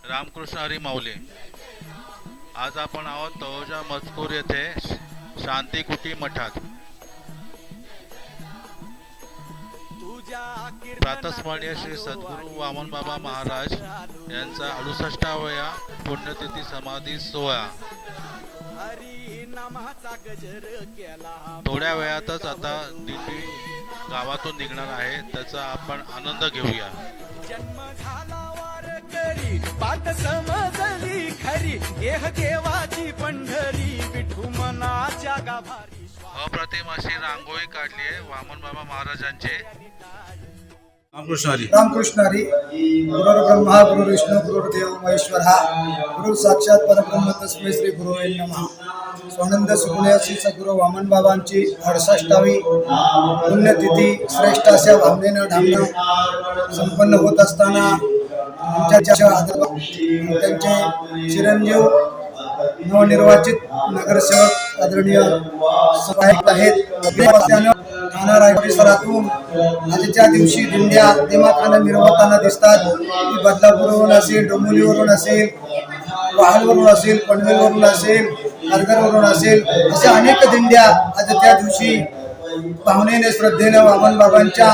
रामकृष्ण हरी माऊली. आज आपण आहोत तळोजा मजकूर येथे शांतिकुटी मठात. प्रातस्मरणीय श्री सद्गुरू वामन बाबा महाराज यांचा 68व्या पुण्यतिथी समाधी सोहळा थोड्या वेळातच आता दिंडी गावातून निघणार आहे. त्याचा आपण आनंद घेऊया. जन्म झाला वारकरी बात समजली खरी देह देवाची पंढरी विठू मनाच्या गाभारी. अप्रतिम अशी रांगोळी काढली आहे वामन बाबा महाराजांचे. रामकृष्ण हरी. रामकृष्ण हरी. गुरुर् ब्रह्मा गुरुर् विष्णू गुरुर्देव महेश्वर. गुरु साक्षात परब्रह्म तस्मै श्री गुरुवे नमः. स्वानंद सुगुणे श्री सद्गुरू वामन बाबांची 68वी पुण्यतिथी श्रेष्ठ अशा भावनेनं ढामणं संपन्न होत असताना त्यांचे चिरंजीव नवनिर्वाचित नगरसेवक आदरणीय सहाय्यक आहेत ठाणा परिसरातून आजच्या दिवशी दिंड्या दिमाखानं मिरवताना दिसतात. ती बदलापूरवरून असेल, डोंबिवलीवरून असेल, वाहलवरून असेल, पनवेलवरून असेल, खारघरवरून असेल, अशा अनेक दिंड्या आज त्या दिवशी भावनेने श्रद्धेनं वामन बाबांच्या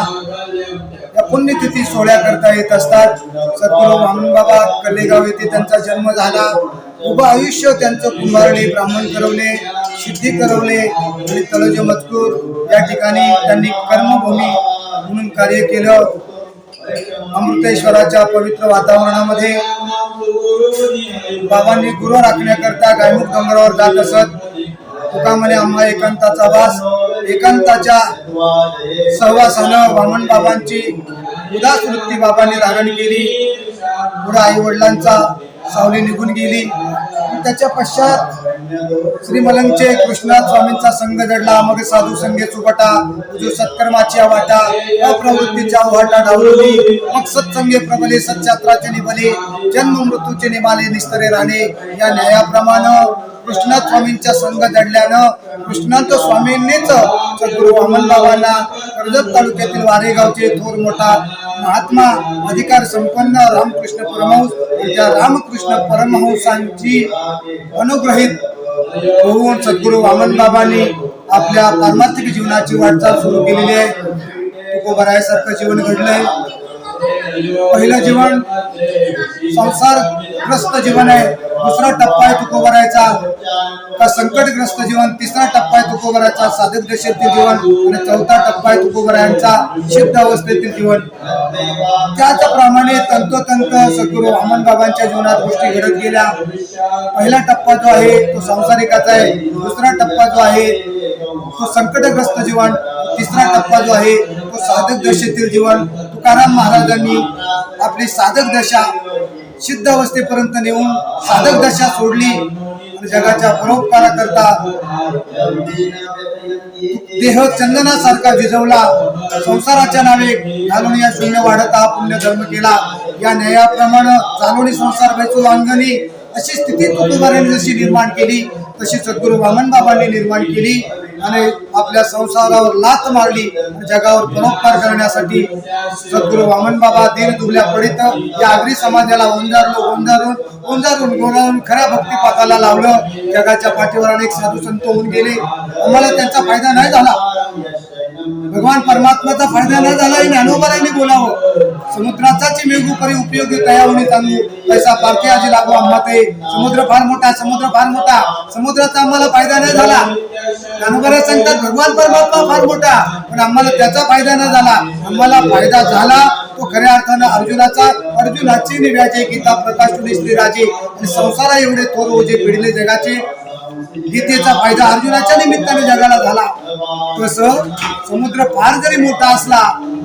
या पुण्यतिथी सोहळ्याकरता येत असतात. सद्गुरू वामन बाबा कल्लेगाव येथे त्यांचा जन्म झाला. उभं आयुष्य त्यांचं कुंभारणे, ब्राह्मण करवले, सिद्धी करवले आणि तळोजा मजकूर या ठिकाणी त्यांनी कर्मभूमी म्हणून कार्य केलं. अमृतेश्वराच्या पवित्र वातावरणामध्ये बाबांनी गुरु राखण्याकरता गायमुख डोंगरावर जात असत. तुका म्हणे आम्हा एकांताचा वास. एकांताच्या सहवासानं वामन बाबांची उदास वृत्ती बाबांनी धारण केली. पुढे आई वडिलांचा सावली निघून गेली. त्याच्या पश्चात श्रीमलंगचे कृष्णनाथ स्वामींचा संघ जडला. मग साधू संघे चुबटा जो सत्कर्माची वाटा अप्रवृत्तीच्या वाटा डावली. मग सत्संगे प्रबले सत्शास्त्राचे निबले जन्म मृत्यूचे निमाले निस्तरे राहणे. या न्यायाप्रमाणे कृष्णनाथ स्वामींच्या संघ जडल्यानं कृष्णनाथ स्वामींनीच सद्गुरू वामन बाबांना कर्जत तालुक्यातील वारेगावचे थोर मोठा महात्मा अधिकार संपन्न रामकृष्ण परमहंस त्या रामकृष्ण परमहंसांची अनुग्रहित होऊन सद्गुरू वामन बाबांनी आपल्या पारमार्थिक जीवनाची वाटचाल सुरू केलेली आहे. तुकोबारायासारखं जीवन घडलंय. पहिलं जीवन संसारग्रस्त जीवन आहे. दुसरा टप्पा आहे तुकोबारायचा का संकटग्रस्त जीवन. तिसरा टप्पा आहे तुकोबारायचा साधक दशेतील जीवन आणि चौथा टप्पा आहे तुकोबारायांचा सिद्ध अवस्थेतील जीवन. त्याचप्रमाणे तंतोतंत सद्गुरू वामन बाबांच्या जीवनात गोष्टी घडत गेल्या. पहिला टप्पा जो आहे तो संसारिकाचा आहे. दुसरा टप्पा जो आहे तो संकटग्रस्त जीवन. तिसरा टप्पा जो आहे तो साधक दशेतील जीवन. तुकाराम महाराजांनी आपली साधक दशा सिद्ध अवस्थेपर्यंत नेऊन साधक दशा सोडली आणि जगाच्या परोपकाराकरता देह चंदनासारखा विझवला. संसाराच्या नावे घालून या शून्य वाढता पुण्य धर्म केला. या न्यायाप्रमाणे चालवणी संसार बैचू अंगणी अशी स्थिती तुकोबारांनी जशी निर्माण केली तशी सद्गुरू वामन बाबांनी निर्माण केली आणि आपल्या संसारावर लाथ मारली. जगावर परोपकार करण्यासाठी सद्गुरू वामन बाबा दीन दुबल्या पडित या आगरी समाजाला ओंजारून गोळावून खऱ्या भक्तिपथाला लावलं. जगाच्या पाठीवर अनेक साधू संत होऊन गेले. आम्हाला त्यांचा फायदा नाही झाला. भगवान परमात्माचा फायदा न झाला. ज्ञानोबारांनी बोलावं. समुद्राचाच मेघू परी उपयोगी तया होणे चांगू पैसा पारखे आजी लागू आम्हा ते. समुद्र फार मोठा, समुद्र फार मोठा, समुद्राचा आम्हाला फायदा नाही झाला. ज्ञानोबारा सांगतात भगवान परमात्मा फार मोठा पण आम्हाला त्याचा फायदा न झाला. आम्हाला फायदा झाला तो खऱ्या अर्थानं अर्जुनाची निव्याचे गीता प्रकाशुनी श्रीराजे आणि संसारा एवढे थोर ओझे पिढले जगाचे. गीतेचा फायदा अर्जुनाच्या निमित्ताने जगाला झाला. तसं समुद्र फार जरी मोठा असला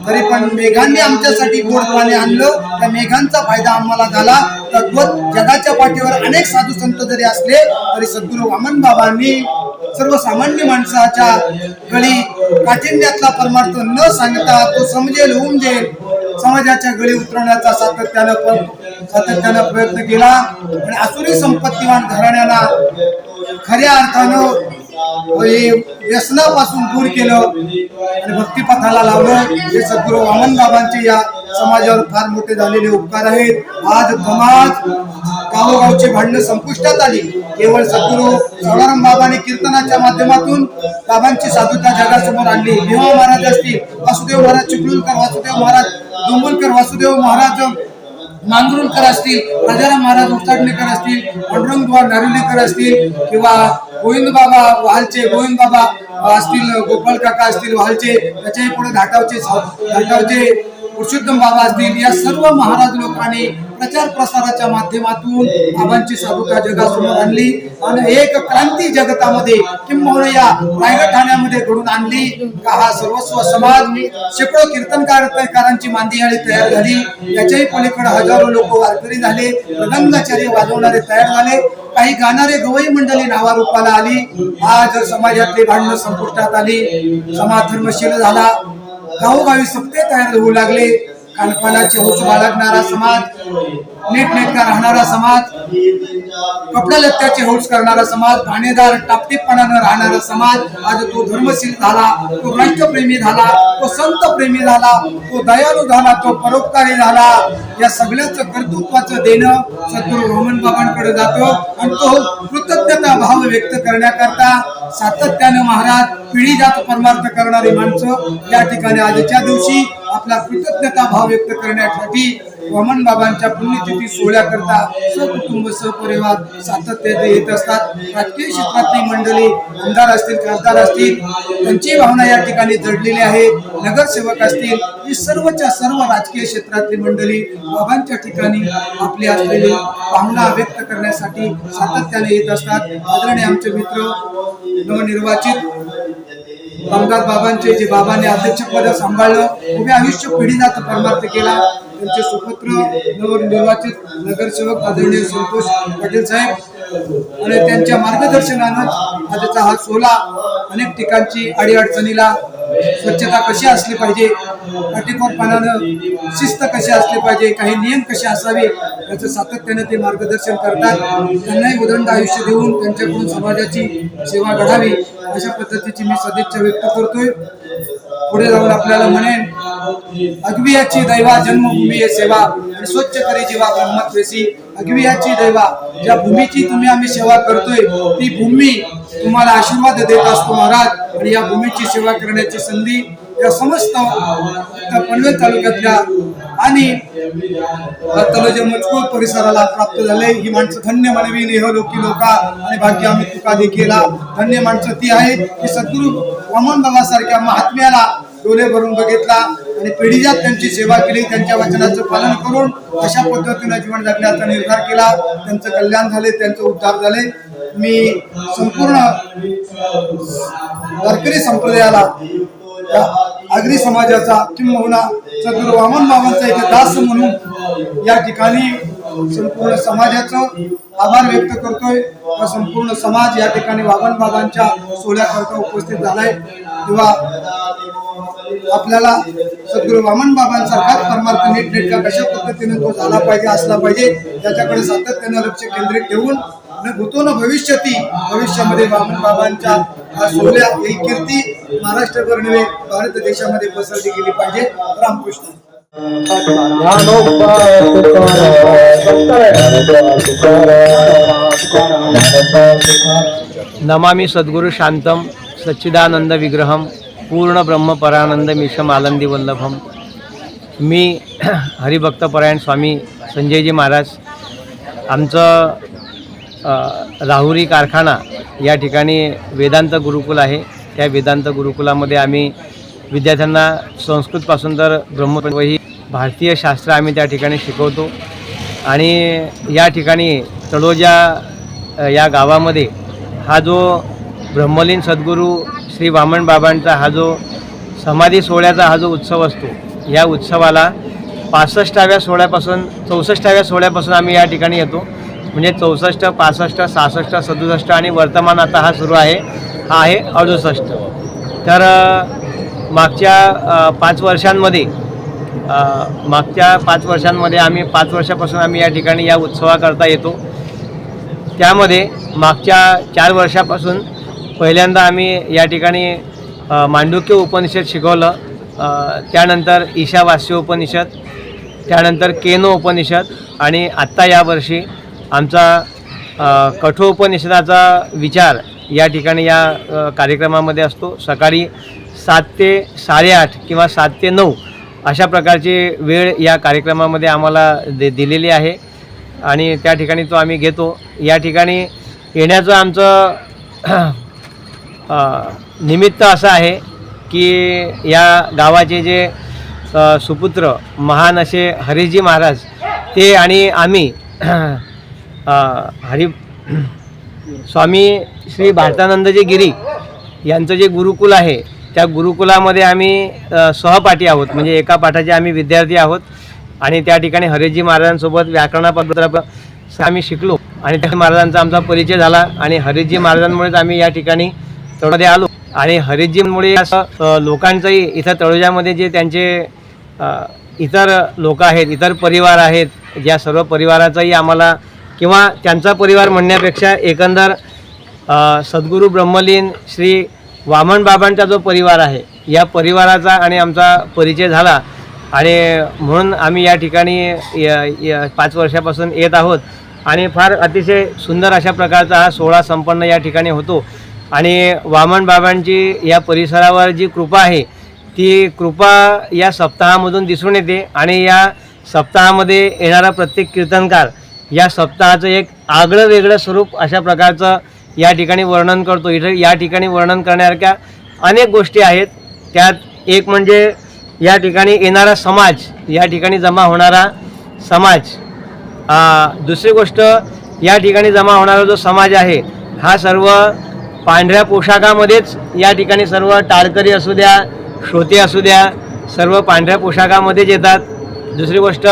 तरी पण मेघांनी आमच्यासाठी गोड पाणी आणलं. त्या मेघांचा फायदा आम्हाला झाला. तद्वत जगाच्या पाठीवर अनेक साधू संत जरी असले तरी सद्गुरू वामन बाबांनी सर्वसामान्य माणसाच्या गळी काठिण्यातला परमार्थ न सांगता तो समजेल उमजेल समाजाच्या गळी उतरवण्याचा सातत्यानं प्रयत्न केला आणि आसुरी संपत्तीवान घराण्यांना खऱ्या अर्थानं व्यसनापासून दूर केलं आणि भक्तिपथाला लावलं. हे सद्गुरू वामन बाबांचे या समाजावर फार मोठे झालेले उपकार आहेत. आज समाज गावोगावची भांडणं संपुष्टात आली. केवळ सद्गुरू सवळाराम बाबांनी कीर्तनाच्या माध्यमातून बाबांची साधुता जगासमोर आणली. भीमा महाराज असतील, वासुदेव महाराज चिपळूणकर, वासुदेव महाराज डोंबलकर, वासुदेव महाराज मांगरुळकर असतील, राजाराम महाराज उचाडणेकर असतील, पांडुरंगबुवा नारुलेकर असतील किंवा गोविंद बाबा वालचे, गोविंद बाबा असतील, गोपाल काका असतील वालचे, त्याच्याही पुढे घाटावचे पुरुषोत्तम बाबा असतील, या सर्व महाराज लोकांनी प्रचार प्रसाराच्या माध्यमातून बाबांची साधुता जगासमोर आणली आणि एक क्रांती जगतामध्ये किंबहुना या रायगड ठाण्यामध्ये घडून आणली का हा सर्वस्व समाज शेकडो कीर्तनकारांची मांदियाळी तयार झाली. याच्याही पलीकडे हजारो लोक वारकरी झाले, मृदंगाचार्य वाजवणारे तयार झाले, काही गाणारे गवई मंडळी नावारूपाला आली. आज समाजातली भांडणं संपुष्टात आली, समाज धर्मशील झाला, गावोगावी सप्ते तयार होऊ लागले. खानपानाची हौस बाळगणारा समाज, नीटनेटका राहणारा समाज, कपडा लत्त्याची हौस करणारा समाज, भाणेदार टापटीपणानं राहणारा समाज आज तो धर्मशील झाला, तो राष्ट्रप्रेमी झाला, तो संत प्रेमी झाला, तो दयाळू झाला, तो परोपकारी झाला. या सगळ्याचं कर्तृत्वाचं देणं सद्गुरू वामन बाबांकडे जातो आणि तो कृतज्ञता भाव व्यक्त करण्याकरता सातत्यानं महाराज पिढी जात परमार्थ करणारी माणसं या ठिकाणी आजच्या दिवशी आपला कृतज्ञता भाव व्यक्त करण्यासाठी वामन बाबांच्या पुण्यतिथी सोहळ्याकरता सहकुटुंब सहपरिवार सातत्याने येत असतात. राजकीय क्षेत्रातली मंडळी, आमदार असतील, खासदार असतील, त्यांची भावना या ठिकाणी जडलेली आहे. नगरसेवक असतील, ही सर्वच्या सर्व राजकीय क्षेत्रातली मंडळी बाबांच्या ठिकाणी आपली असलेली भावना व्यक्त करण्यासाठी सातत्याने येत असतात. आदरणीय आमचे मित्र नवनिर्वाचित कामगार बाबांचे, जे बाबांनी अध्यक्षपद सांभाळलं, उभे आयुष्य पिढी जात परमार्थ केला, त्यांचे सुपुत्र नवनिर्वाचित नगरसेवक आदरणीय संतोष पाटील साहेब आणि त्यांच्या मार्गदर्शनानं आजचा हा सोहळा अनेक ठिकाणची अडीअडचणीला स्वच्छता कशी असली पाहिजे, काटेकोरपणानं शिस्त कशी असली पाहिजे, काही नियम कसे असावे याचं सातत्याने ते मार्गदर्शन करतात. त्यांनाही उदंड आयुष्य देऊन त्यांच्याकडून समाजाची सेवा घडावी अशा पद्धतीची मी सदिच्छा व्यक्त करतोय. पुढे जाऊन आपल्याला म्हणेन, अगवियाची दैवा जन्मभूमी हे सेवा आणि स्वच्छ करी जीवा ब्रह्मत्वेसी. अगवियाची दैवा, ज्या भूमीची तुम्ही आम्ही सेवा करतोय ती भूमी तुम्हाला आशीर्वाद देत असतो महाराज. आणि या भूमीची सेवा करण्याची संधी या समस्त पनवेल तालुक्यातल्या आणि तलोजा मजकूर परिसराला प्राप्त झाले. ही माणसं धन्य मानवी नेहलोकी लोका आणि भाग्य आम्ही तुका देखील. धन्य माणसं ती आहेत की सद्गुरू वामन बाबा सारख्या महात्म्याला डोळे भरून बघितला आणि पिढीजात त्यांची सेवा केली, त्यांच्या वचनाचं पालन करून अशा पद्धतीने जीवन जगण्याचा निर्धार केला. त्यांचं कल्याण झाले, त्यांचं उद्धार झाले. मी संपूर्ण वारकरी संप्रदायाला, आगरी समाजाचा किंबहुना सद्गुरू वामन बाबांचा एक दास म्हणून या ठिकाणी संपूर्ण समाजाचं आभार व्यक्त करतोय. संपूर्ण समाज या ठिकाणी वामन बाबांच्या सोहळ्याकरता उपस्थित झालाय. तेव्हा आपल्याला सद्गुरू वामन बाबांसारखाच परमार्थ नीटनेटका कशा पद्धतीने तो झाला पाहिजे, असला पाहिजे याच्याकडे सातत्याने लक्ष केंद्रित ठेवून भूतोन भविष्यामध्ये वामन बाबांच्या सोहळ्या ही कीर्ती महाराष्ट्रभर नव्हे भारत देशामध्ये पसरली गेली पाहिजे. रामकृष्ण. नमामि सद्गुरु शांतम सच्चिदानंद विग्रहम पूर्ण ब्रह्म परानंद मिशम आनंदी वल्लभम. मी हरिभक्तपरायण स्वामी संजयजी महाराज, आमचं राहुरी कारखाना या ठिकाणी वेदांत गुरुकुल आहे. त्या वेदांत गुरुकुलामध्ये आम्ही विद्यार्थ्यांना संस्कृतपासून तर ब्रह्मवही भारतीय शास्त्र आम्ही त्या ठिकाणी शिकवतो. आणि या ठिकाणी तळोजा या गावामध्ये हा जो ब्रह्मलीन सद्गुरू श्री वामन बाबांचा हा जो समाधी सोहळ्याचा हा जो उत्सव असतो, या उत्सवाला 65व्या सोहळ्यापासून 64व्या सोहळ्यापासून आम्ही या ठिकाणी येतो. म्हणजे 64, 65, 66, 67 आणि वर्तमान आता हा सुरू आहे, हा आहे 68. तर मागच्या 5 वर्षांमध्ये आम्ही 5 वर्षापासून आम्ही या ठिकाणी या उत्सवाकरता येतो. त्यामध्ये मागच्या 4 वर्षापासून पहिल्यांदा आम्ही या ठिकाणी मांडुक्य उपनिषद शिकवलं, त्यानंतर ईशावास्य उपनिषद, त्यानंतर केनो उपनिषद आणि आत्ता यावर्षी आमचा कठोपनिषदाचा विचार या ठिकाणी या कार्यक्रमामध्ये असतो. सकाळी 7 ते 8:30 किंवा 7 ते 9 अशा प्रकारची वेळ या कार्यक्रमामध्ये आम्हाला दिलेली आहे आणि त्या ठिकाणी तो आम्ही घेतो. या ठिकाणी येण्याचं आमचं निमित्त असं आहे की या गावाचे जे सुपुत्र महान असे हरीजी महाराज ते आणि आम्ही स्वामी श्री भारतानंदजी गिरी यांचं जे गुरुकुल आहे त्या गुरुकुलामध्ये आम्ही सहपाठी आहोत, म्हणजे एका पाठाचे आम्ही विद्यार्थी आहोत आणि त्या ठिकाणी हरीजी महाराजांसोबत व्याकरणाबद्दल आम्ही शिकलो आणि त्या महाराजांचा आमचा परिचय झाला आणि हरीजी महाराजांमुळेच आम्ही या ठिकाणी तळोजामध्ये आलो आणि हरीजीमुळे असं लोकांचंही इथं तळोजामध्ये जे त्यांचे इतर लोक आहेत, इतर परिवार आहेत, या सर्व परिवाराचाही आम्हाला किंवा त्यांचा परिवार म्हणण्यापेक्षा एकंदर सद्गुरू ब्रह्मलीन श्री वामन बाबांचा जो परिवार आहे या परिवाराचा आणि आमचा परिचय झाला आणि म्हणून आम्ही या ठिकाणी 5 वर्षापासून येत आहोत आणि फार अतिशय सुंदर अशा प्रकारचा हा सोहळा संपन्न या ठिकाणी होतो आणि वामन बाबांची या परिसरावर जी कृपा आहे ती कृपा या सप्ताहामधून दिसून येते आणि या सप्ताहामध्ये येणारा प्रत्येक कीर्तनकार या सप्ताहाचं एक आगळं वेगळं स्वरूप अशा प्रकारचं या ठिकाणी वर्णन करतो. इथे या ठिकाणी वर्णन करण्यासारख्या अनेक गोष्टी आहेत. त्यात एक म्हणजे या ठिकाणी येणारा समाज, या ठिकाणी जमा होणारा समाज. दुसरी गोष्ट, या ठिकाणी जमा होणारा जो समाज आहे हा सर्व पांढऱ्या पोशाखामध्येच या ठिकाणी सर्व टाळकरी असू द्या, श्रोते असू द्या, सर्व पांढऱ्या पोशाखामध्येच येतात. दुसरी गोष्ट,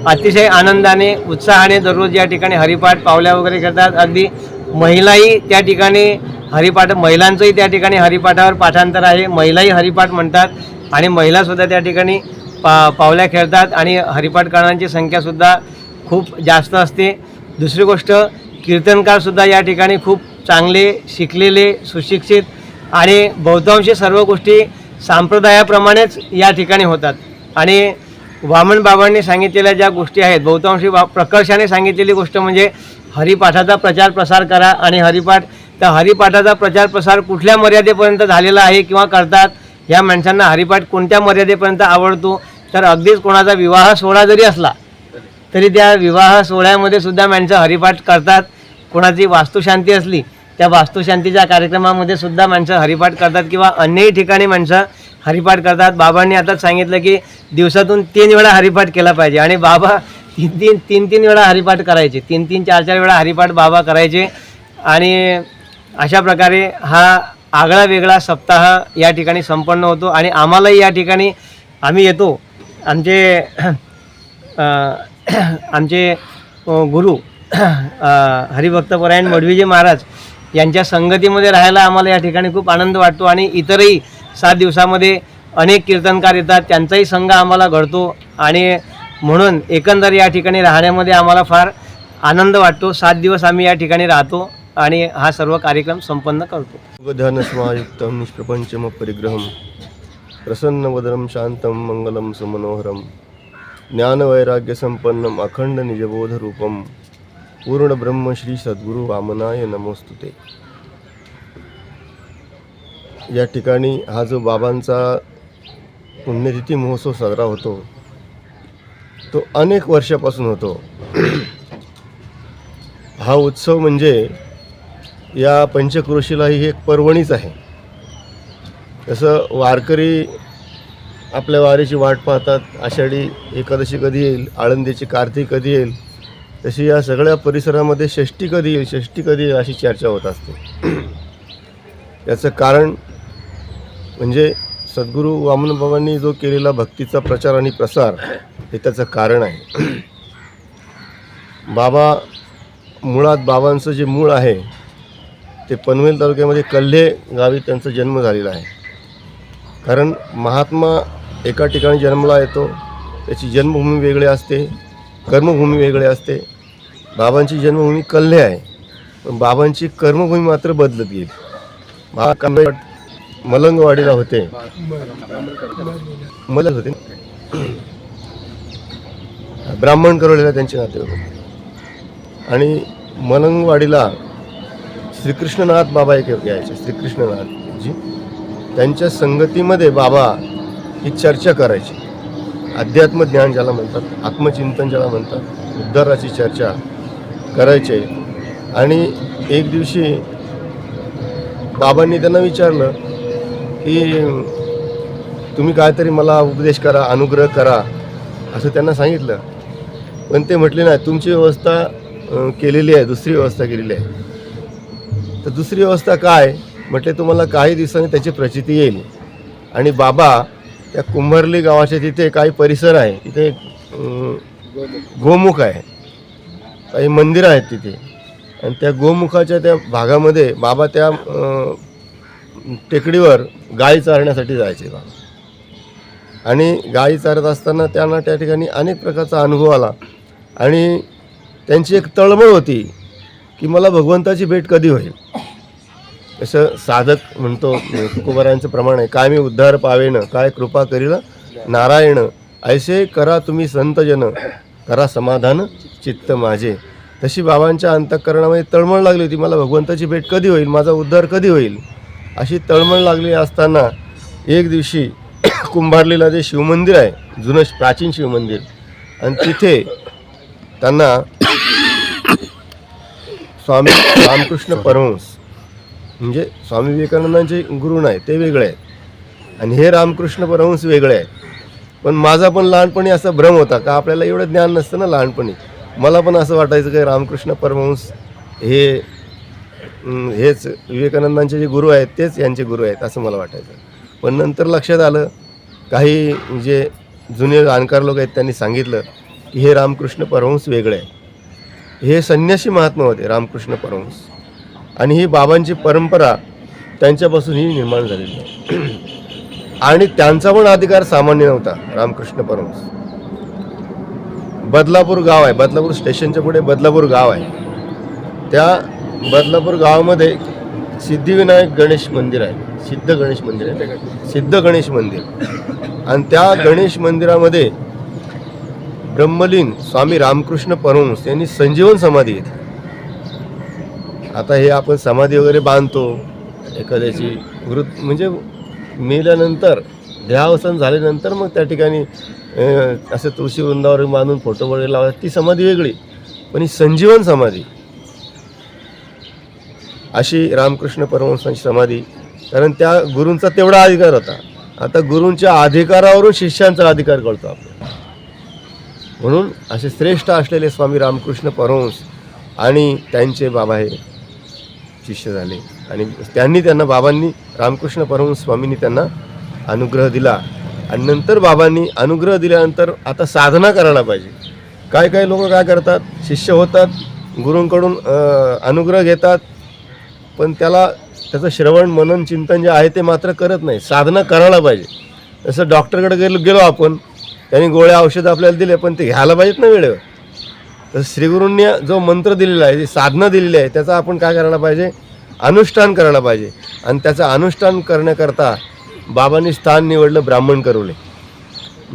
अतिशय आनंदाने उत्साहाने दररोज या ठिकाणी हरिपाठ पावल्या वगैरे करतात. अगदी महिलाही त्या ठिकाणी हरिपाठ, महिलांचंही त्या ठिकाणी हरिपाठावर पाठांतर आहे, महिलाही हरिपाठ म्हणतात आणि महिलासुद्धा त्या ठिकाणी पावल्या खेळतात आणि हरिपाठ करणाऱ्यांची संख्यासुद्धा खूप जास्त असते. दुसरी गोष्ट, कीर्तनकारसुद्धा या ठिकाणी खूप चांगले, शिकलेले, सुशिक्षित आणि बहुतांशी सर्व गोष्टी संप्रदायाप्रमाणेच या ठिकाणी होतात आणि वामन बाबांनी सांगितलेल्या ज्या गोष्टी आहेत, बहुतांशी प्रकर्षाने सांगितलेली गोष्ट म्हणजे हरिपाठाचा प्रचार प्रसार करा आणि त्या हरिपाठाचा प्रचार प्रसार कुठल्या मर्यादेपर्यंत झालेला आहे किंवा करतात. या माणसांना हरिपाठ कोणत्या मर्यादेपर्यंत आवडतो, तर अगदीच कोणाचा विवाह सोहळा जरी असला तरी त्या विवाह सोहळ्यामध्ये सुद्धा माणसं हरिपाठ करतात. कोणाची वास्तुशांती असली त्या वास्तुशांतीच्या कार्यक्रमामध्ये सुद्धा माणसं हरिपाठ करतात किंवा अन्यही ठिकाणी माणसं हरिपाठ करतात. बाबांनी आताच सांगितलं की दिवसातून 3 वेळा हरिपाठ केला पाहिजे आणि बाबा 3 वेळा हरिपाठ करायचे, 3 4 वेळा हरिपाठ बाबा करायचे आणि अशा प्रकारे हा आगळा वेगळा सप्ताह या ठिकाणी संपन्न होतो आणि आम्हालाही या ठिकाणी आम्ही येतो. आमचे गुरु हरिभक्तपरायण मडवीजी महाराज यांच्या संगतीमध्ये राहायला आम्हाला या ठिकाणी खूप आनंद वाटतो आणि इतरही 7 दिवसामध्ये अनेक कीर्तनकार येतात, त्यांचाही संघ आम्हाला घडतो आणि म्हणून एकंदर या ठिकाणी राहण्यामध्ये आम्हाला फार आनंद वाटतो. 7 दिवस आम्ही या ठिकाणी राहतो आणि हा सर्व कार्यक्रम संपन्न करतो. ध्यानस्मायुक्तं निष्प्रपंचम परिग्रहं प्रसन्नवदनं शांतं मंगलं सुमनोहरं ज्ञानवैराग्यसंपन्नम् अखंड निजबोधरूपं पूर्ण ब्रह्म श्री सद्गुरू वामनाय नमोस्तुते. या ठिकाणी हा जो बाबांचा पुण्यतिथी महोत्सव साजरा होतो तो अनेक वर्षापासून होतो. हा उत्सव म्हणजे या पंचक्रोशीला ही एक पर्वणीच आहे. जसं वारकरी आपल्या वारीची वाट पाहतात, आषाढी एकादशी कधी येईल, आळंदीची कार्तिक कधी येईल, तशी या सगळ्या परिसरामध्ये षष्ठी कधी येईल, षष्ठी कधी येईल अशी चर्चा होत असते. याचं कारण म्हणजे सद्गुरू वामनबाबांनी जो केलेला भक्तीचा प्रचार आणि प्रसार हे त्याचं कारण आहे. बाबा मुळात बाबांचं जे मूळ आहे ते पनवेल तालुक्यामध्ये कल्हे गावी त्यांचा जन्म झालेला आहे. कारण महात्मा एका ठिकाणी जन्मला येतो, त्याची जन्मभूमी वेगळी असते, कर्मभूमी वेगळी असते. बाबांची जन्मभूमी कल्हे आहे पण बाबांची कर्मभूमी मात्र बदलत गेली. बाबा मलंगवाडीला होते, मलंग होते. ब्राह्मण करवलेला त्यांचे नातेवाईक होते. आणि मलंगवाडीला श्रीकृष्णनाथ बाबा एक यायचे, श्रीकृष्णनाथजी. त्यांच्या संगतीमध्ये बाबा ही चर्चा करायची, अध्यात्मज्ञान ज्याला म्हणतात, आत्मचिंतन ज्याला म्हणतात, उद्धाराची चर्चा करायचे. आणि एक दिवशी बाबांनी त्यांना विचारलं की तुम्ही काहीतरी मला उपदेश करा, अनुग्रह करा, असं त्यांना सांगितलं. पण ते म्हटले नाही, तुमची व्यवस्था केलेली आहे, दुसरी व्यवस्था केलेली आहे. तर दुसरी व्यवस्था काय म्हटले, तुम्हाला काही दिवसांनी त्याची प्रचिती येईल. आणि बाबा त्या कुंभारली गावाच्या तिथे काही परिसर आहे, तिथे गोमुख आहे, काही मंदिरं आहेत तिथे. आणि त्या गोमुखाच्या त्या भागामध्ये बाबा त्या टेकडीवर गाई चारण्यासाठी जायचे बाबा. आणि गाई चारत असताना त्यांना त्या ठिकाणी अनेक प्रकारचा अनुभव आला. आणि त्यांची एक तळमळ होती की मला भगवंताची भेट कधी होईल. असं साधक म्हणतो तुकोबारायांचं प्रमाण आहे, काय मी उद्धार पावेन, काय कृपा करील नारायण, ऐसे करा तुम्ही संतजन, करा समाधान चित्त माझे. तशी बाबांच्या अंतःकरणामध्ये तळमळ लागली होती, मला भगवंताची भेट कधी होईल, माझा उद्धार कधी होईल, अशी तळमळ लागली असताना एक दिवशी कुंभारलीला जे शिवमंदिर आहे, जुनं प्राचीन शिवमंदिर, आणि तिथे त्यांना स्वामी रामकृष्ण परमहंस, म्हणजे स्वामी विवेकानंदांचे गुरु नाही, ते वेगळे आहेत आणि हे रामकृष्ण परमहंस वेगळे आहेत. पण माझा पण लहानपणी असा भ्रम होता का आपल्याला एवढं ज्ञान नसतं ना लहानपणी. मला पण असं वाटायचं की रामकृष्ण परमहंस हेच विवेकानंदांचे जे गुरु आहेत तेच यांचे गुरु आहेत असं मला वाटायचं. पण नंतर लक्षात आलं, काही जे जुने जाणकार लोक आहेत त्यांनी सांगितलं की हे रामकृष्ण परमहंस वेगळे आहे. हे संन्यासी महात्मा होते रामकृष्ण परमहंस, आणि ही बाबांची परंपरा त्यांच्यापासून ही निर्माण झालेली आहे. आणि त्यांचा पण अधिकार सामान्य नव्हता. रामकृष्ण परमहंस बदलापूर गाव आहे, बदलापूर स्टेशनच्या पुढे बदलापूर गाव आहे. त्या बदलापूर गावामध्ये सिद्धिविनायक गणेश मंदिर आहे, सिद्ध गणेश मंदिर आहे, सिद्ध गणेश मंदिर. आणि त्या गणेश मंदिरामध्ये ब्रह्मलीन स्वामी रामकृष्ण परमहंस यांनी संजीवन समाधी घेतली. आता हे आपण समाधी वगैरे बांधतो एखाद्याची म्हणजे मेल्यानंतर, देहावसान झाल्यानंतर मग त्या ठिकाणी असं तुळशी वृंदावर बांधून फोटो वगैरे लावतात, ती समाधी वेगळी. पण ही संजीवन समाधी अशी रामकृष्ण परमहंसांची समाधी, कारण त्या गुरूंचा तेवढा अधिकार होता. आता गुरूंच्या अधिकारावरून शिष्यांचा अधिकार कळतो आपल्याला. म्हणून असे श्रेष्ठ असलेले स्वामी रामकृष्ण परमहंस आणि त्यांचे बाबा हे शिष्य झाले. आणि त्यांना बाबांनी, रामकृष्ण परमहंस स्वामींनी त्यांना अनुग्रह दिला. आणि नंतर बाबांनी अनुग्रह दिल्यानंतर आता साधना करायला पाहिजे. काही लोक काय करतात, शिष्य होतात, गुरूंकडून अनुग्रह घेतात, पण त्याचं श्रवण मनन चिंतन जे आहे ते मात्र करत नाही. साधना करायला पाहिजे. जसं डॉक्टरकडे गेलो आपण, त्यांनी गोळ्या औषधं आपल्याला दिले, पण ते घ्यायला पाहिजेत ना वेळेवर. तर श्रीगुरूंनी जो मंत्र दिलेला आहे, जी साधना दिलेली आहे, त्याचा आपण काय करायला पाहिजे, अनुष्ठान करायला पाहिजे. आणि त्याचं अनुष्ठान करण्याकरता बाबांनी स्थान निवडलं ब्राह्मण करवले.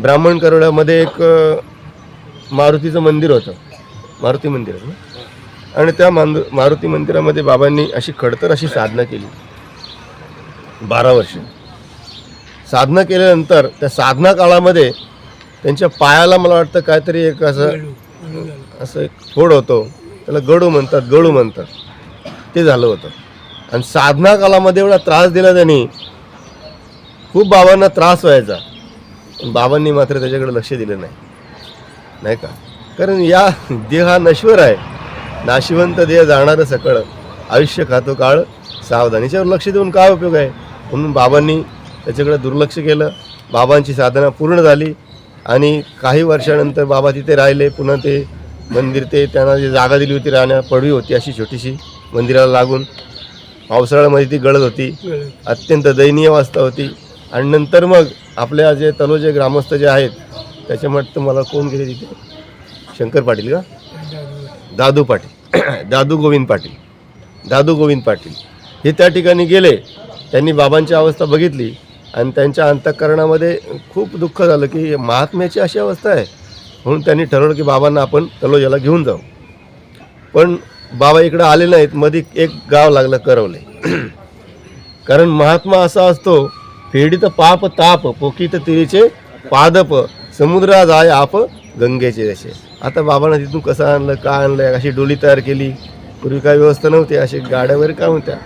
ब्राह्मण करवल्यामध्ये एक मारुतीचं मंदिर होतं, मारुती मंदिर आहे. आणि त्या मारुती मंदिरामध्ये बाबांनी अशी खडतर अशी साधना केली 12 वर्ष. साधना केल्यानंतर त्या साधना काळामध्ये त्यांच्या पायाला मला वाटतं काहीतरी एक असं एक फोड होतो, त्याला गळू म्हणतात, ते झालं होतं. आणि साधना काळामध्ये एवढा त्रास दिला त्यांनी, खूप बाबांना त्रास व्हायचा. पण बाबांनी मात्र त्याच्याकडे लक्ष दिलं नाही का. कारण या देह हा नश्वर आहे, नाशिवंत देह जाणारं सकळ, आयुष्य खातो काळ सावधानीच्यावर लक्ष देऊन काय उपयोग आहे. म्हणून बाबांनी त्याच्याकडे दुर्लक्ष केलं. बाबांची साधना पूर्ण झाली आणि काही वर्षानंतर बाबा तिथे राहिले. पुन्हा ते मंदिर, ते त्यांना जी जागा दिली होती राहण्या, पडवी होती अशी छोटीशी मंदिराला लागून. पावसाळ्यामध्ये ती गळत होती, अत्यंत दयनीय अवस्था होती. आणि नंतर मग आपल्या जे तलोजे ग्रामस्थ जे आहेत त्याच्यामध्ये तुम्हाला कोण गेले तिथे, शंकर पाटील का, दादू गोविंद पाटील हे त्या ठिकाणी गेले. त्यांनी बाबांची अवस्था बघितली आणि त्यांच्या अंतःकरणामध्ये खूप दुःख झालं की महात्म्याची अशी अवस्था आहे, म्हणून त्यांनी ठरवलं की बाबांना आपण तलोजाला घेऊन जाऊ. पण बाबा इकडं आले नाहीत. मध्ये एक गाव लागलं करवले. कारण महात्मा असा असतो, फेडीत पाप ताप पोकीत तिरीचे पादप समुद्रा जाय आप गंगेचे जसे. आता बाबांना तिथून कसं आणलं, का आणलं, अशी डोली तयार केली. पूर्वी काही व्यवस्था नव्हती, अशी गाड्या वगैरे काय होत्या,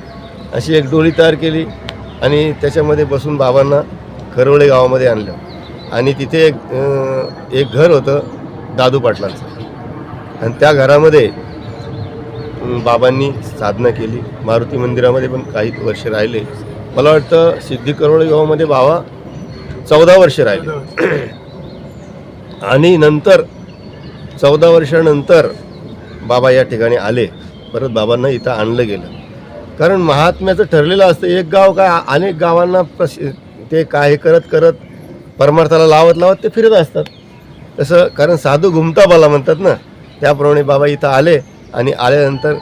अशी एक डोली तयार केली आणि त्याच्यामध्ये बसून बाबांना करवळे गावामध्ये आणलं. आणि तिथे एक घर होतं दादू पाटलांचं, आणि त्या घरामध्ये बाबांनी साधना केली. मारुती मंदिरामध्ये पण काही वर्ष राहिले. मला वाटतं सिद्धी करवळे गावामध्ये बाबा 14 वर्ष राहिले. आणि नंतर 14 वर्षानंतर बाबा या ठिकाणी आले. परत बाबांना इथं आणलं गेलं. कारण महात्म्याचं ठरलेलं असतं, एक गाव काय अनेक गावांना ते काय करत करत परमार्थाला लावत ते फिरत असतात. तसं कारण साधू घुमता बाला म्हणतात ना, त्याप्रमाणे बाबा इथं आले. आणि आल्यानंतर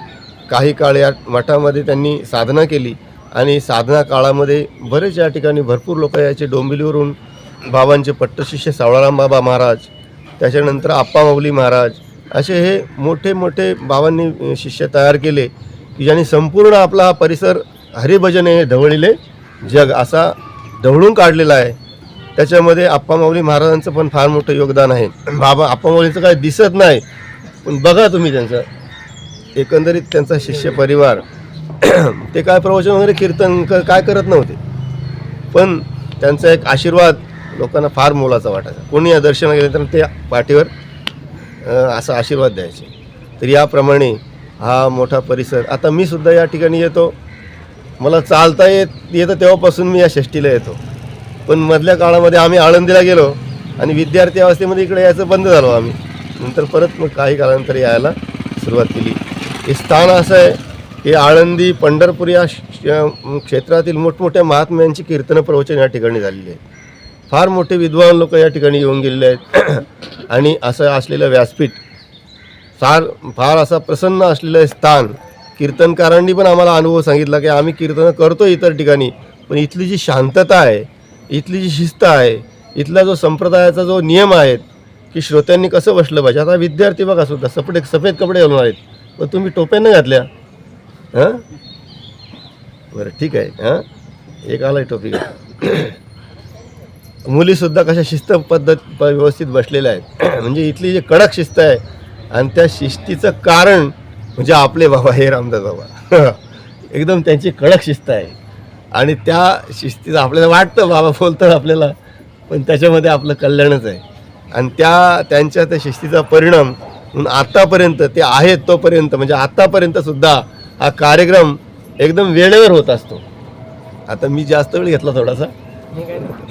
काही काळ या मठामध्ये त्यांनी साधना केली. आणि साधना काळामध्ये बरेच या ठिकाणी भरपूर लोक याचे डोंबिवलीवरून बाबांचे पट्टशिष्य सावळाराम बाबा महाराज, त्याच्यानंतर आप्पा माऊली महाराज, असे हे मोठे मोठे बाबांनी शिष्य तयार केले की ज्यांनी संपूर्ण आपला हा परिसर हरिभजने ढवळीले जग असा ढवळून काढलेला आहे. त्याच्यामध्ये आप्पा माऊली महाराजांचं पण फार मोठं योगदान आहे. बाबा आप्पा माऊलींचं काय दिसत नाही, पण बघा तुम्ही त्यांचं एकंदरीत त्यांचा शिष्य परिवार. ते काय प्रवचन वगैरे कीर्तन काय करत नव्हते, पण त्यांचा एक आशीर्वाद लोकांना फार मोलाचा वाटायचा. कोणी या दर्शनाला गेले तर ते पाठीवर असा आशीर्वाद द्यायचे. तर याप्रमाणे हा मोठा परिसर. आता मी सुद्धा या ठिकाणी येतो, मला चालता येतं तेव्हापासून मी या षष्टीला येतो. पण मधल्या काळामध्ये आम्ही आळंदीला गेलो आणि विद्यार्थी अवस्थेमध्ये इकडे यायचं बंद झालो आम्ही. नंतर परत मग काही काळानंतर यायला सुरुवात केली. हे स्थान असं आहे की आळंदी पंढरपूर या क्षेत्रातील मोठमोठ्या महात्म्यांची कीर्तन प्रवचन या ठिकाणी झालेली आहे. फार मोठे विद्वान लोक या ठिकाणी येऊन गेलेले आहेत. आणि असं असलेलं व्यासपीठ, फार असा प्रसन्न असलेलं स्थान. कीर्तनकारांनी पण आम्हाला अनुभव सांगितला की आम्ही कीर्तन करतो इतर ठिकाणी, पण इथली जी शांतता आहे, इथली जी शिस्त आहे, इथला जो संप्रदायाचा जो नियम आहे की श्रोत्यांनी कसं बसलं पाहिजे. आता विद्यार्थी बघा सुद्धा सफेद कपडे घालून आहेत, पण तुम्ही टोप्या नाही घातल्या. हां बरं ठीक आहे. हां एक आला टोपी घाल. मुलीसुद्धा कशा शिस्त पद्धत व्यवस्थित बसलेल्या आहेत. म्हणजे इथली जी कडक शिस्त आहे, आणि त्या शिस्तीचं कारण म्हणजे आपले बाबा हे रामदास बाबा. एकदम त्यांची कडक शिस्त आहे. आणि त्या शिस्तीचं आपल्याला वाटतं बाबा बोलतात आपल्याला, पण त्याच्यामध्ये आपलं कल्याणच आहे. आणि त्यांच्या त्या शिस्तीचा परिणाम म्हणून आत्तापर्यंत ते आहेत तोपर्यंत, म्हणजे आत्तापर्यंतसुद्धा हा कार्यक्रम एकदम वेळेवर होत असतो. आता मी जास्त वेळ घेतला थोडासा,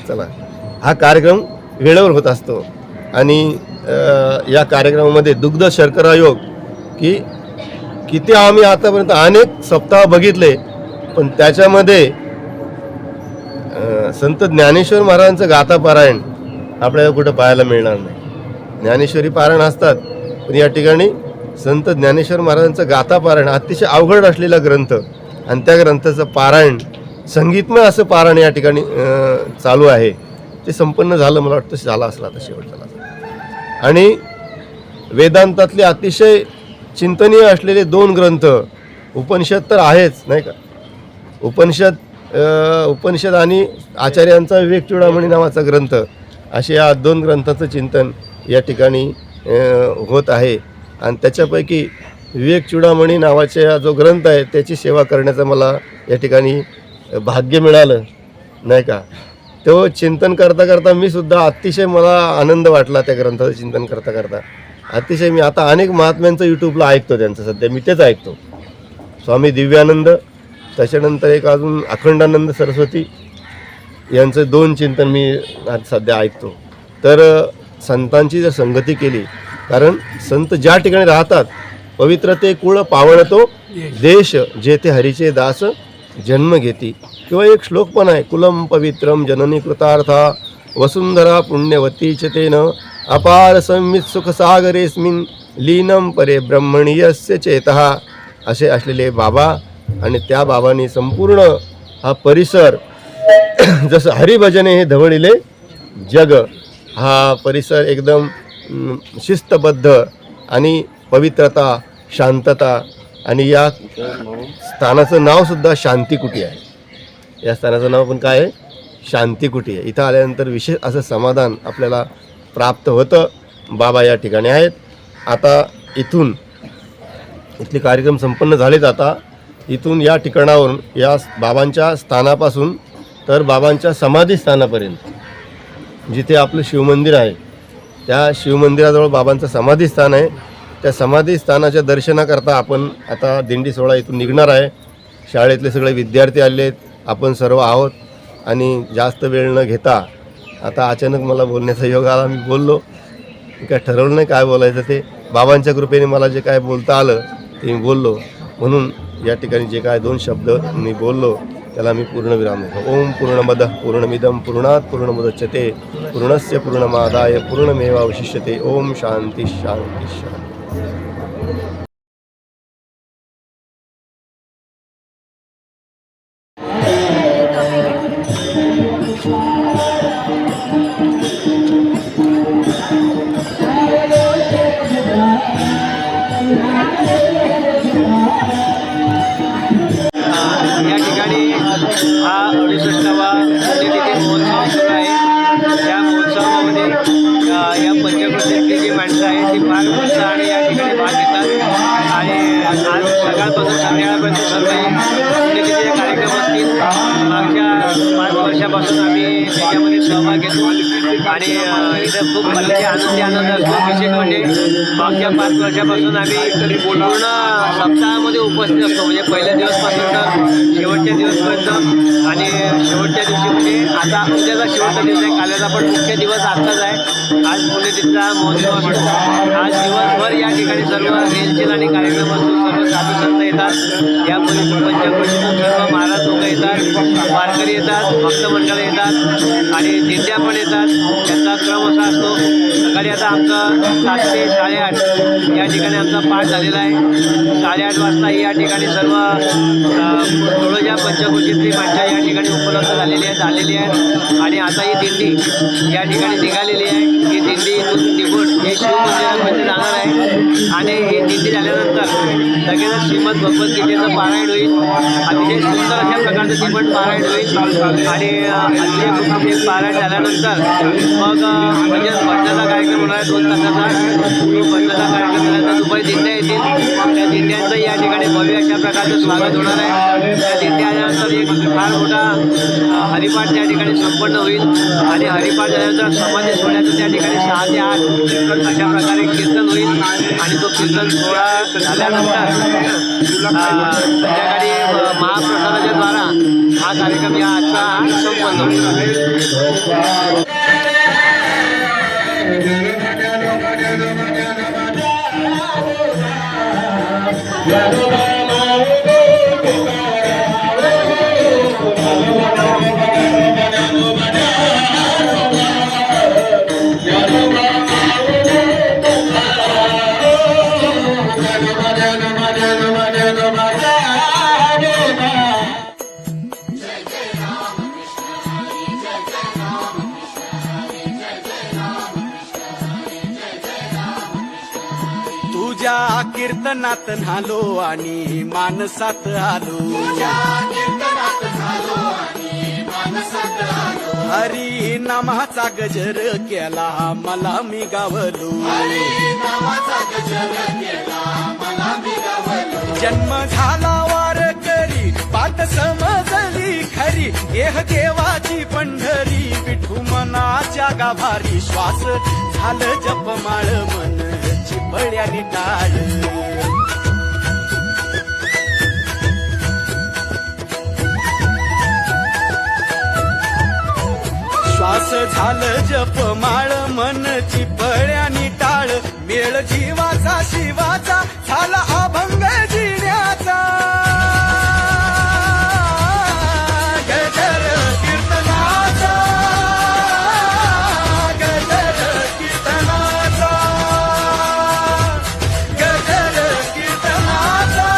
चला. हा कार्यक्रम वेळेवर होत असतो. आणि या कार्यक्रमामध्ये दुग्ध शर्करा योग की किती आम्ही आतापर्यंत अनेक सप्ताह बघितले, पण त्याच्यामध्ये संत ज्ञानेश्वर महाराजांचं गाथा पारायण आपल्याला कुठं पाहायला मिळणार नाही. ज्ञानेश्वरी पारायण असतात, पण या ठिकाणी संत ज्ञानेश्वर महाराजांचं गाथा पारायण अतिशय अवघड असलेला ग्रंथ, आणि त्या ग्रंथाचं पारायण संगीतमय असं पारायण या ठिकाणी चालू आहे. ते संपन्न झालं, मला वाटतं झालं असलं आता शेवट झाला. आणि वेदांतातले अतिशय चिंतनीय असलेले 2 ग्रंथ, उपनिषद तर आहेच नाही का, उपनिषद आणि आचार्यांचा विवेक चूडामणी नावाचा ग्रंथ, असे या 2 ग्रंथाचं चिंतन या ठिकाणी होत आहे. आणि त्याच्यापैकी विवेक चूडामणी नावाचा जो ग्रंथ आहे त्याची सेवा करण्याचं मला या ठिकाणी भाग्य मिळालं नाही का. तो चिंतन करता करता मी सुद्धा अतिशय मला आनंद वाटला त्या ग्रंथाचं चिंतन करता करता. अतिशय मी आता अनेक महात्म्यांचं यूट्यूबला ऐकतो, त्यांचं सध्या मी तेच ऐकतो. स्वामी दिव्यानंद, त्याच्यानंतर एक अजून अखंडानंद सरस्वती यांचं 2 चिंतन मी आज सध्या ऐकतो. तर संतांची जर संगती केली, कारण संत ज्या ठिकाणी राहतात, पवित्र ते कुळ पावणतो देश, जेथे हरीचे दास जन्म घेती. किंवा एक श्लोक पण आहे, कुलम पवित्रम जननी कृतार्था वसुंधरा पुण्यवतीच तेन अपार संमित सुखसागरेस्मिन लीनम परे ब्रह्मणीयस्य चेतः. असे असलेले बाबा, आणि त्या बाबांनी संपूर्ण हा परिसर जसं हरिभजने हे धवळीले जग, हा परिसर एकदम शिस्तबद्ध आणि पवित्रता, शांतता आणि या स्थानाचं नावसुद्धा शांतिकुटी आहे. या स्थानाचं नाव पण काय आहे? शांतिकुटी आहे. इथं आल्यानंतर विशेष असं समाधान आपल्याला प्राप्त होतं. बाबा या ठिकाणी आहेत. आता इथले कार्यक्रम संपन्न झालेत. आता इथून या ठिकाणावरून या बाबांच्या स्थानापासून तर बाबांच्या समाधी स्थानापर्यंत जिथे आपलं शिवमंदिर आहे त्या शिवमंदिराजवळ बाबांचं समाधी स्थान आहे. त्या समाधी स्थानाच्या दर्शनाकरता आपण आता दिंडी सोहळा इथून निघणार आहे. शाळेतले सगळे विद्यार्थी आले आहेत, आपण सर्व आहोत आणि जास्त वेळ न घेता आता अचानक मला बोलण्याचा योग आला. मी बोललो, काय ठरवलं नाही काय बोलायचं ते. बाबांच्या कृपेने मला जे काय बोलता आलं ते मी बोललो. म्हणून या ठिकाणी जे काय 2 शब्द मी बोललो त्याला मी पूर्णविराम देतो. ओम पूर्णमदः पूर्णमिदं पूर्णात् पूर्णमुदच्यते पूर्णस्य पूर्णमादाय पूर्णमेवावशिष्यते. ओम शांती शांती शांती. या ठिकाणी हा 68वा पुण्यतिथी महोत्सव सुरू आहे. या महोत्सवामध्ये या पंचक्रोशीतली जी माणसं आहेत ती फार उत्साहाने या ठिकाणी भाग घेतात आणि आज सकाळपासून संध्याकाळपर्यंत सर्व पुण्यतिथीचे कार्यक्रम असतील. मागच्या 5 वर्षापासून आम्ही त्याच्यामध्ये सहभाग घेतो आणि इथं खूप आनंदी आनंद असतो. विशेष म्हणजे मागच्या 5 वर्षापासून आम्ही पूर्ण सप्ताहामध्ये उपस्थित असतो. म्हणजे पहिल्या दिवसपासून तर शेवटच्या दिवसपर्यंत आणि शेवटच्या दिवशी म्हणजे आता उद्याचा शेवटचा दिवस आहे. काल्याचा पण मुख्य दिवस आजचाच आहे. आज पुण्यतिथीचा महोत्सव असतो. आज दिवसभर या ठिकाणी सर्व रेलचेल आणि कार्यक्रम असतो. सर्व साधू संत येतात. या पंचक्रोशीतून सर्व महाराज लोक येतात, वारकरी येतात, भक्त मंडळ येतात आणि दिंड्या पण येतात. त्यांचा क्रम असा असतो. सकाळी आता आमचं 7 ते 8:30 या ठिकाणी आमचा पाठ झालेला आहे. 8:30 वाजता या ठिकाणी सर्व थोडं पंचक्रोशीतली माणसं या ठिकाणी उपलब्ध आलेली आहेत आणि आता ही दिंडी या ठिकाणी निघालेली आहे. ही दिंडी इथून निघून हे शिवमंदिरामध्ये जाणार आहे आणि ही दिंडी झाल्यानंतर लगेचच श्रीमद भगवद्गीतेचं पारायण होईल. अतिशय सुंदर अशा प्रकारचं ती पण पारायण होईल आणि अतिशय पारायण झाल्यानंतर मग म्हणजे भजनाचा कार्यक्रम होणार आहे 2 तासाचा. भजनाचा कार्यक्रम झाल्यानंतर दुपारी दिंड्या येतील. त्या दिंड्यांचं या ठिकाणी भव्य अशा प्रकारचं स्वागत होणार आहे. त्या दिंड्या आल्यानंतर एक फार मोठा हरिपाठ त्या ठिकाणी संपन्न होईल आणि हरिपाठ झाल्यानंतर समाधी सोहळ्याचं त्या ठिकाणी 6 ते 8 अशा प्रकारे कीर्तन होईल आणि तो कीर्तन सोहळा झाल्यानंतर संध्याकाळी महाप्रसादाच्या द्वारा हा कार्यक्रम या आजचा संपन्न होईल. तुझ्या कीर्तनात न्हालो आणि मानसात आलो. हरी नामाचा गजर केला मला मी गावलो. जन्म झाला वारकरी पात समजली खरी. देह देवाची पंढरी विठू मनाच्या गाभारी. श्वास झालं जपमाळ मन चिपळ्याने टाळ. श्वास झालं जपमाळ मन चिपळ्याने टाळ. मेळ जीवाचा शिवाचा झाला अभंग जिण्याचा. गजर कीर्तनाचा गजर कीर्तनाचा गजर कीर्तनाचा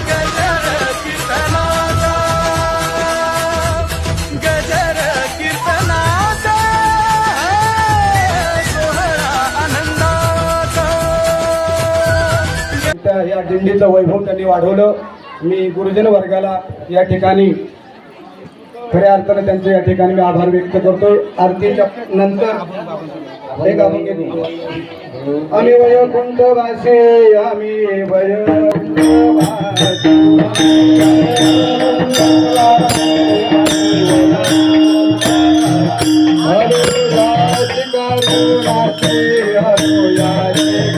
गजर कीर्तनाचा गजर कीर्तनाचा त्या या दिंडीचं वैभव त्यांनी वाढवलं. मी गुरुजन वर्गाला या ठिकाणी खऱ्या अर्थाने त्यांचे या ठिकाणी मी आभार व्यक्त करतोय. आरतीच्या नंतर एक आपण घेतो. आम्ही वैकुंठवासी, आम्ही वैकुंठवासी, हरुयाची करुणाची, हरुयाची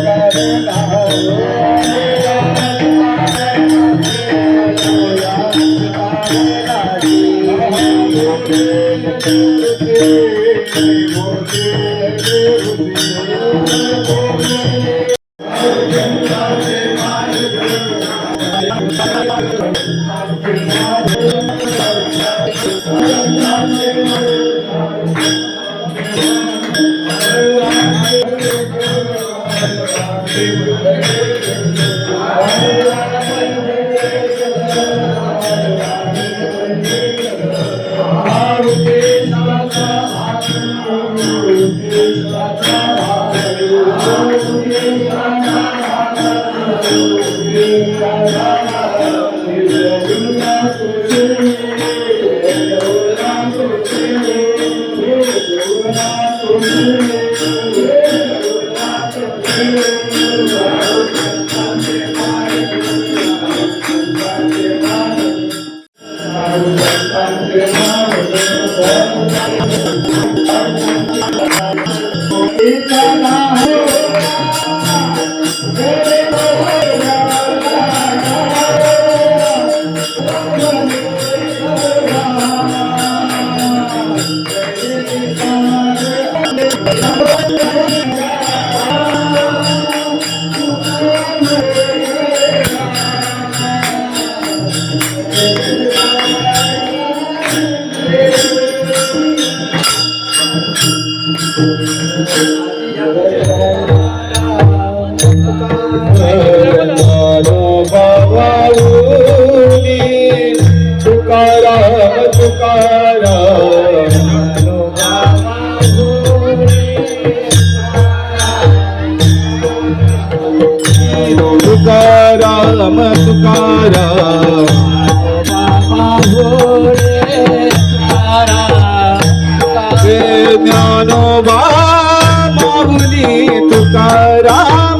ज्ञानोबा माऊली तुकाराम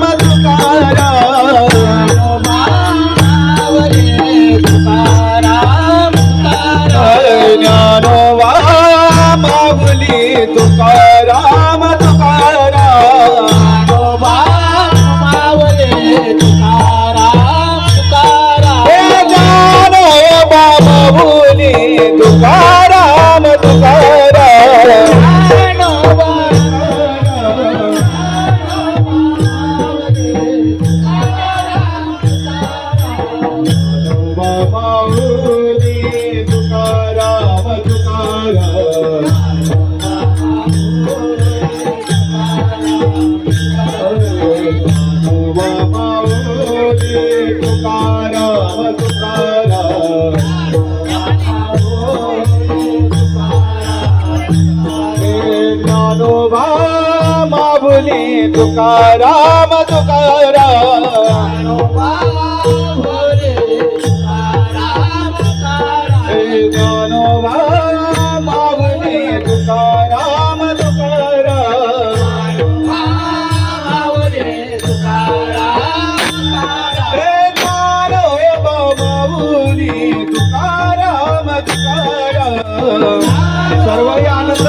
ज्ञानोबा माऊली तुकाराम तुकाराम ज्ञानोबा माऊली तुकाराम सर्व आनंद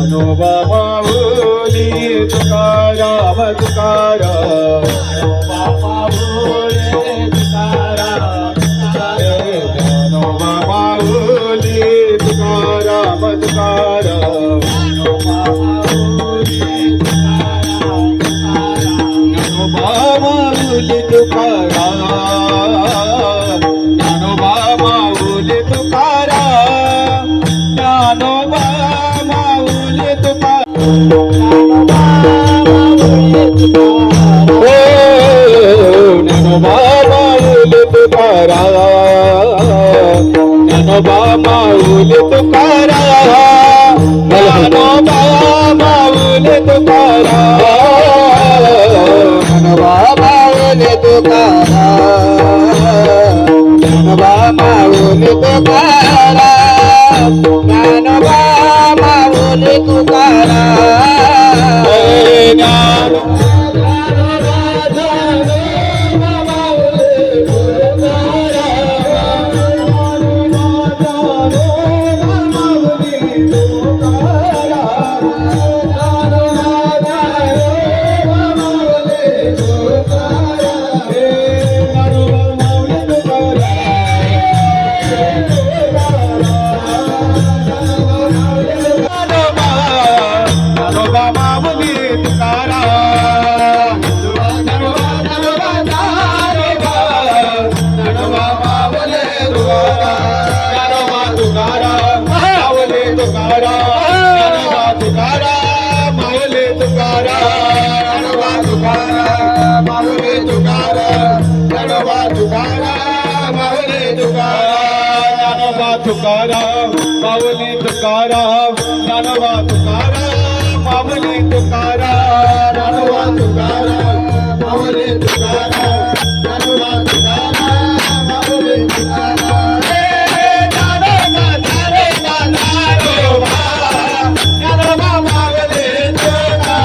ज्ञानोबा माऊली तुकाराम ज्ञानोबा माऊली तुकाराम ज्ञानोबा माऊली तुकाराम ज्ञानोबा माऊली तुकाराम ज्ञानोबा माऊली ज्ञानोबा माऊली तुकाराम ज्ञानोबा माऊली तुकाराम ज्ञानोबा माऊली तुकाराम तुकाराम माऊली तुकाराम ज्ञानोबा तुकाराम माऊली तुकाराम ज्ञानोबा तुकाराम माऊली तुकाराम ज्ञानोबा तुकाराम माऊली तुकाराम ज्ञानोबा तुकाराम माऊली तुकाराम ज्ञानोबा तुकाराम माऊली तुकाराम रे ज्ञानोबा ज्ञानोबा माऊली तुकाराम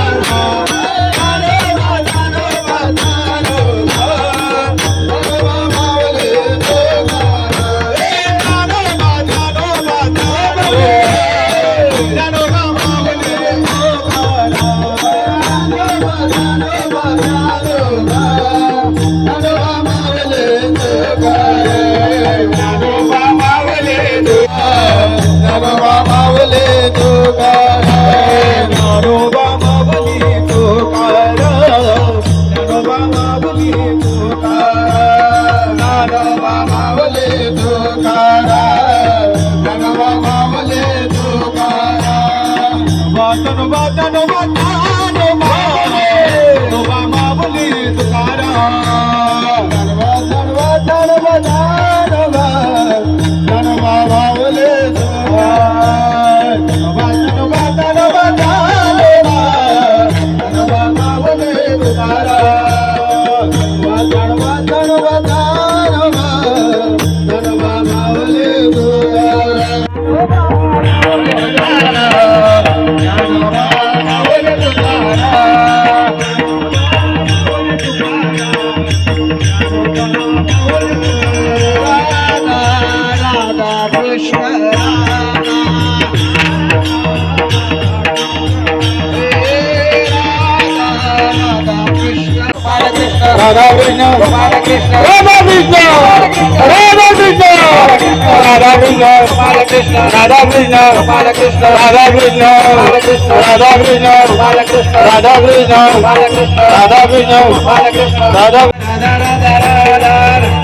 राधा कृष्ण राधा कृष्ण राधा कृष्ण राधा कृष्ण राधा कृष्ण राधा कृष्ण राधा कृष्ण राधा कृष्ण राधा कृष्ण राधा कृष्ण राधा कृष्ण राधा कृष्ण राधा कृष्ण राधा कृष्ण राधा कृष्ण राधा राधा राधा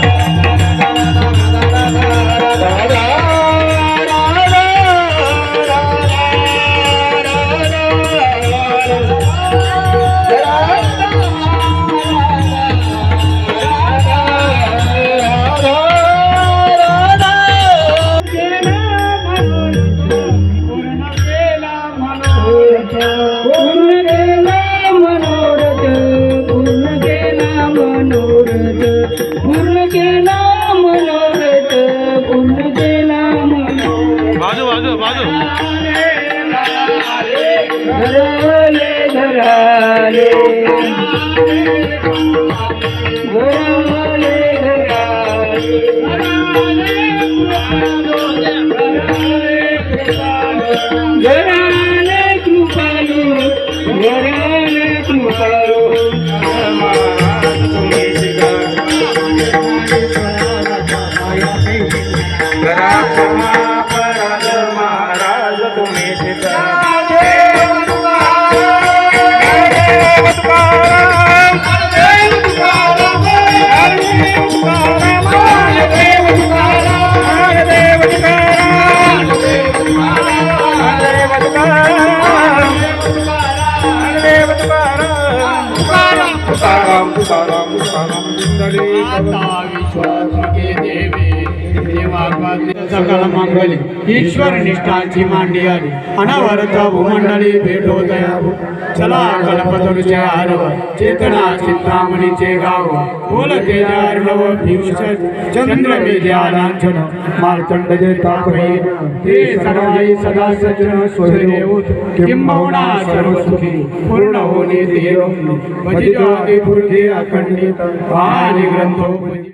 सकल मंगली ईश्वर निष्ठाची मांडी आली अनावरत भूमंडळी भेटोदया चला कल्पतरूचे आरव चेतना चिंतामणीचे गाव बोलते अर्णव भीषण चंद्र मेध्यालांछन मार्तंड जे तापही ते सर्वाई सदा सज्जन स्वदेव किंबहुना सर्व सुखी पूर्ण होणे देव भजितो आदि पुरुषे अखंडित आणि ग्रंथो